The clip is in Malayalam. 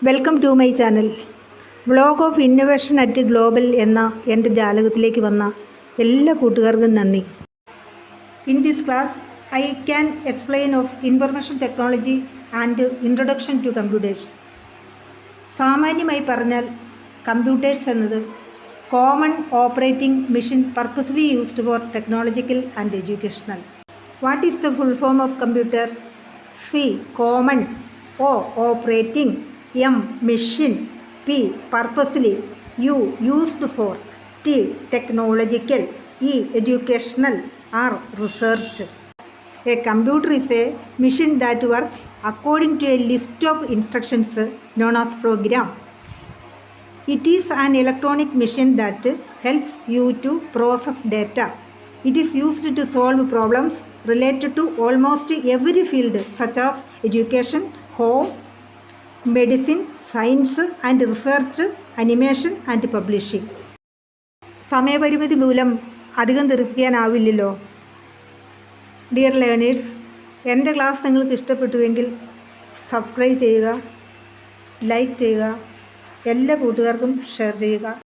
Welcome to my channel. Vlog of innovation at global എന്ന എൻ്റെ ജാലകത്തിലേക്ക് വന്ന എല്ലാ കൂട്ടുകാർക്കും നന്ദി. In this class I can explain of information technology and introduction to computers. സാമാന്യമായി പറഞ്ഞാൽ കമ്പ്യൂട്ടേഴ്സ് എന്നത് common operating machine purposely used for technological and educational. What is the full form of computer? C common, O operating, M machine, P purposely, U used for, T technological, E educational, R research. A computer is a machine that works according to a list of instructions known as program. It is an electronic machine that helps you to process data. It is used to solve problems related to almost every field such as education, home, medicine, science and research, animation and publishing. സമയപരിമിതി മൂലം അധികം തീർക്കാനാവില്ലല്ലോ. ഡിയർ ലേണേഴ്സ്, എൻ്റെ ക്ലാസ് നിങ്ങൾക്ക് ഇഷ്ടപ്പെട്ടുവെങ്കിൽ സബ്സ്ക്രൈബ് ചെയ്യുക, ലൈക്ക് ചെയ്യുക, എല്ലാ കൂട്ടുകാർക്കും ഷെയർ ചെയ്യുക.